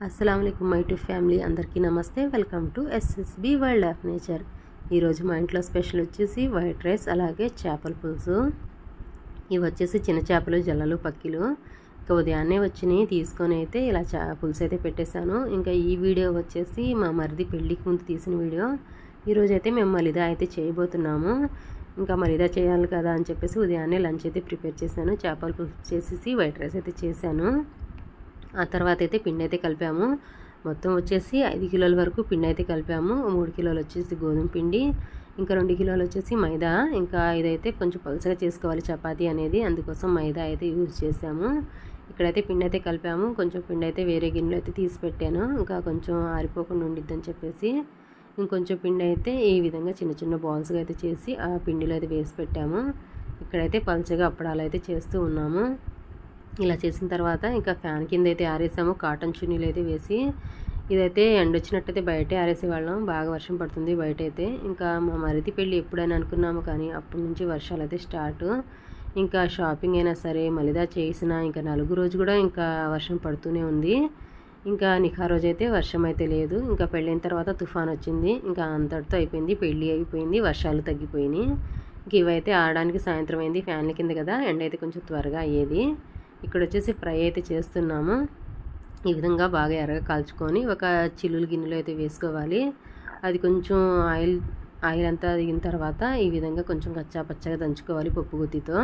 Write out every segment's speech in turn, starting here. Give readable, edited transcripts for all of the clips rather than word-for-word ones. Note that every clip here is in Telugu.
अस्सलाम वालेकुम మై టు ఫ్యామిలీ అందరికీ నమస్తే welcome to SSB world of nature. ఈరోజు మా ఇంట్లో స్పెషల్ వచ్చేసి వైట్ రైస్ అలాగే చేపల పులుసు। ఇవి వచ్చేసి చిన్న చేపలు జల్లలు పక్కిలు ఇంకా ఉదయాన్నే వచ్చినాయి తీసుకొని అయితే ఇలా పులుసు అయితే పెట్టేశాను। ఇంకా ఈ వీడియో వచ్చేసి మా మరిది పెళ్ళికి ముందు తీసిన వీడియో। ఈరోజు అయితే మేము మలిదా అయితే చేయబోతున్నాము। ఇంకా మలిదా చేయాలి కదా అని చెప్పేసి ఉదయాన్నే లంచ్ అయితే ప్రిపేర్ చేశాను। చేపల పులుసు చేసేసి వైట్ రైస్ అయితే చేశాను। ఆ తర్వాత అయితే పిండి అయితే కలిపాము। మొత్తం వచ్చేసి 5 కిలోల వరకు పిండి అయితే కలిపాము। 3 కిలోలు వచ్చేసి గోధుమ పిండి, ఇంకా 2 కిలోలు వచ్చేసి మైదా। ఇంకా ఇదైతే కొంచెం పలుచగా చేసుకోవాలి చపాతీ అనేది, అందుకోసం మైదా అయితే యూజ్ చేసాము। ఇక్కడైతే పిండి అయితే కలిపాము। కొంచెం పిండి అయితే వేరే గిన్నెలో అయితే తీసి పెట్టాను, ఇంకా కొంచెం ఆరిపోకుండా ఉండిద్దని చెప్పేసి ఇంకొంచెం పిండి అయితే ఈ విధంగా చిన్న చిన్న బాల్స్గా అయితే చేసి ఆ పిండిలో అయితే వేసి పెట్టాము। ఇక్కడైతే పలుచగా అప్పడాలు అయితే చేస్తూ ఉన్నాము। ఇలా చేసిన తర్వాత ఇంకా ఫ్యాన్ కింద అయితే ఆరేసాము, కాటన్ చున్నీలు అయితే వేసి। ఇదైతే ఎండ వచ్చినట్టయితే బయటే ఆరేసేవాళ్ళం, బాగా వర్షం పడుతుంది బయట అయితే। ఇంకా మా మరిది పెళ్ళి ఎప్పుడైనా అనుకున్నాము, కానీ అప్పటి నుంచి వర్షాలు అయితే స్టార్ట్। ఇంకా షాపింగ్ అయినా సరే మలిదా చేసిన ఇంకా 4 రోజు కూడా ఇంకా వర్షం పడుతూనే ఉంది। ఇంకా నిఖా రోజు అయితే వర్షం అయితే లేదు। ఇంకా పెళ్ళైన తర్వాత తుఫాన్ వచ్చింది, ఇంకా అంతటితో అయిపోయింది, పెళ్ళి అయిపోయింది, వర్షాలు తగ్గిపోయినాయి। ఇంక ఇవైతే ఆడడానికి సాయంత్రం అయింది, ఫ్యాన్ల కింద కదా ఎండ అయితే కొంచెం త్వరగా అయ్యేది। ఇక్కడ వచ్చేసి ఫ్రై అయితే చేస్తున్నాము। ఈ విధంగా బాగా ఎర్రగా కాల్చుకొని ఒక చిల్లులు గిన్నెలో అయితే వేసుకోవాలి। అది కొంచెం ఆయిల్ అంతా దిగిన తర్వాత ఈ విధంగా కొంచెం కచ్చా పచ్చగా దంచుకోవాలి, పప్పు గుత్తితో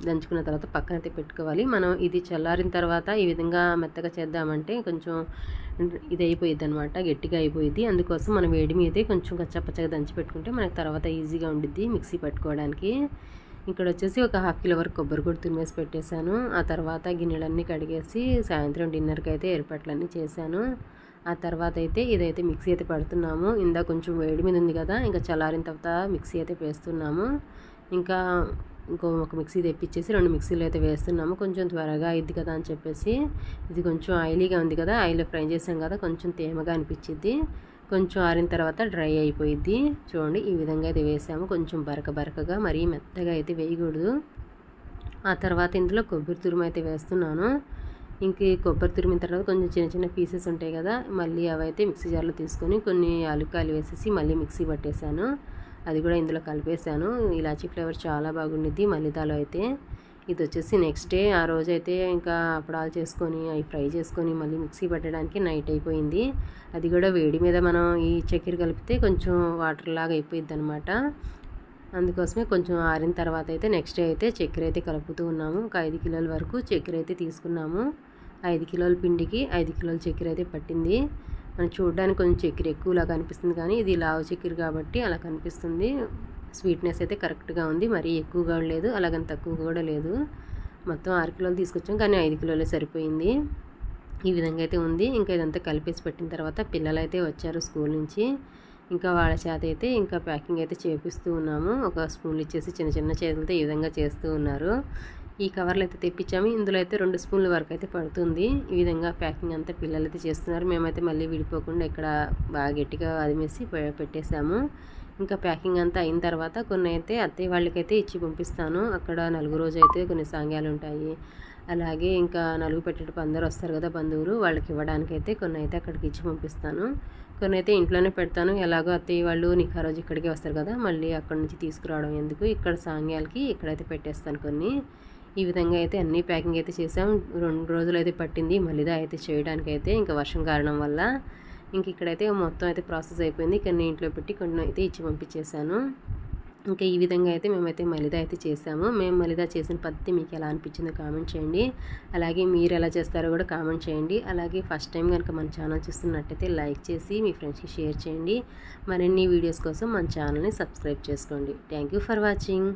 దంచుకున్న తర్వాత పక్కన అయితే పెట్టుకోవాలి। మనం ఇది చల్లారిన తర్వాత ఈ విధంగా మెత్తగా చేద్దామంటే కొంచెం ఇది అయిపోయిద్ది అనమాట, గట్టిగా అయిపోయిద్ది। అందుకోసం మనం వేడి మీదే కొంచెం కచ్చా పచ్చగా దంచి పెట్టుకుంటే మనకి తర్వాత ఈజీగా ఉండిద్ది మిక్సీ పెట్టుకోవడానికి। ఇక్కడ వచ్చేసి ఒక 1/2 కిలో వరకు కొబ్బరి కూడా తురిమేసి పెట్టేశాను। ఆ తర్వాత గిన్నెలన్నీ కడిగేసి సాయంత్రం డిన్నర్కి అయితే ఏర్పాట్లన్నీ చేశాను। ఆ తర్వాత అయితే ఇదైతే మిక్సీ అయితే పడుతున్నాము। ఇందా కొంచెం వేడి మీద ఉంది కదా, ఇంకా చల్లారిన తర్వాత మిక్సీ అయితే వేస్తున్నాము। ఇంకా ఒక మిక్సీ తెప్పించేసి 2 మిక్సీలు అయితే వేస్తున్నాము, కొంచెం త్వరగా అయింది కదా అని చెప్పేసి। ఇది కొంచెం ఆయిలీగా ఉంది కదా, ఆయిల్లో ఫ్రై చేసాం కదా, కొంచెం తేమగా అనిపించింది, కొంచెం ఆరిన తర్వాత డ్రై అయిపోయిద్ది। చూడండి ఈ విధంగా అయితే వేసాము, కొంచెం బరకగా, మరీ మెత్తగా అయితే వేయకూడదు। ఆ తర్వాత ఇందులో కొబ్బరి తురుము అయితే వేస్తున్నాను। ఇంక కొబ్బరి తురిమిన తర్వాత కొంచెం చిన్న చిన్న పీసెస్ ఉంటాయి కదా, మళ్ళీ అవైతే మిక్సీ జార్లో తీసుకొని కొన్ని యాలక్కాయలు వేసేసి మళ్ళీ మిక్సీ పట్టేశాను, అది కూడా ఇందులో కలిపేశాను। ఇలాచీ ఫ్లేవర్ చాలా బాగుండిద్ది మలిదాలో అయితే। ఇది వచ్చేసి నెక్స్ట్ డే ఆ రోజైతే ఇంకా అప్పడాలు చేసుకొని అవి ఫ్రై చేసుకొని మళ్ళీ మిక్సీ పట్టడానికి నైట్ అయిపోయింది। అది కూడా వేడి మీద మనం ఈ చక్కెర కలిపితే కొంచెం వాటర్ లాగా అయిపోయింది అనమాట, అందుకోసమే కొంచెం ఆరిన తర్వాత అయితే నెక్స్ట్ డే అయితే చక్కెర అయితే కలుపుతూ ఉన్నాము। ఒక 5 కిలోల వరకు చక్కెర అయితే తీసుకున్నాము। 5 కిలోల పిండికి 5 కిలోల చక్కెర అయితే పట్టింది। మనం చూడడానికి కొంచెం చక్కెర ఎక్కువలాగా అనిపిస్తుంది, కానీ ఇది లావు చక్కెర కాబట్టి అలా కనిపిస్తుంది। స్వీట్నెస్ అయితే కరెక్ట్గా ఉంది, మరీ ఎక్కువగా లేదు అలాగని తక్కువగా కూడా లేదు। మొత్తం 6 కిలోలు తీసుకొచ్చాం, కానీ 5 కిలోలే సరిపోయింది। ఈ విధంగా అయితే ఉంది। ఇంకా ఇదంతా కలిపేసి పెట్టిన తర్వాత పిల్లలు అయితే వచ్చారు స్కూల్ నుంచి, ఇంకా వాళ్ళ చేత అయితే ఇంకా ప్యాకింగ్ అయితే చేపిస్తూ ఉన్నాము। ఒక స్పూన్లు ఇచ్చేసి చిన్న చిన్న చేతులతో ఈ విధంగా చేస్తూ ఉన్నారు। ఈ కవర్లు అయితే తెప్పించాము, ఇందులో అయితే 2 స్పూన్ల వరకు అయితే పడుతుంది। ఈ విధంగా ప్యాకింగ్ అంతా పిల్లలు అయితే చేస్తున్నారు, మేమైతే మళ్ళీ విడిపోకుండా ఇక్కడ బాగా గట్టిగా అదిమేసి పెట్టేశాము। ఇంకా ప్యాకింగ్ అంతా అయిన తర్వాత కొన్ని అయితే అత్తయ్య వాళ్ళకైతే ఇచ్చి పంపిస్తాను, అక్కడ 4 రోజు అయితే కొన్ని సాంగ్యాలు ఉంటాయి, అలాగే ఇంకా నలుగు పెట్టేటప్పుడు అందరూ వస్తారు కదా బంధువులు, వాళ్ళకి ఇవ్వడానికి అయితే కొన్ని అయితే అక్కడికి ఇచ్చి పంపిస్తాను, కొన్ని అయితే ఇంట్లోనే పెడతాను। ఎలాగో అత్తయ్య వాళ్ళు నిఖా రోజు ఇక్కడికే వస్తారు కదా, మళ్ళీ అక్కడ నుంచి తీసుకురావడం ఎందుకు, ఇక్కడ సాంగ్యాలకి ఇక్కడైతే పెట్టేస్తాను కొన్ని। ఈ విధంగా అయితే అన్నీ ప్యాకింగ్ అయితే చేసాం। 2 రోజులు అయితే పట్టింది మలిదా అయితే చేయడానికి అయితే, ఇంకా వర్షం కారణం వల్ల। ఇంక ఇక్కడైతే మొత్తం అయితే ప్రాసెస్ అయిపోయింది, కొన్ని ఇంట్లో పెట్టి కొన్ని అయితే ఇచ్చి పంపించేశాను। ఇంకా ఈ విధంగా అయితే మేమైతే మలిదా అయితే చేసాము। మేము మలిదా చేసిన పద్ధతి మీకు ఎలా అనిపించిందో కామెంట్ చేయండి, అలాగే మీరు ఎలా చేస్తారో కూడా కామెంట్ చేయండి। అలాగే ఫస్ట్ టైం కనుక మన ఛానల్ చూస్తున్నట్టయితే లైక్ చేసి మీ ఫ్రెండ్స్కి షేర్ చేయండి। మరిన్ని వీడియోస్ కోసం మన ఛానల్ని సబ్స్క్రైబ్ చేసుకోండి। Thank you for watching.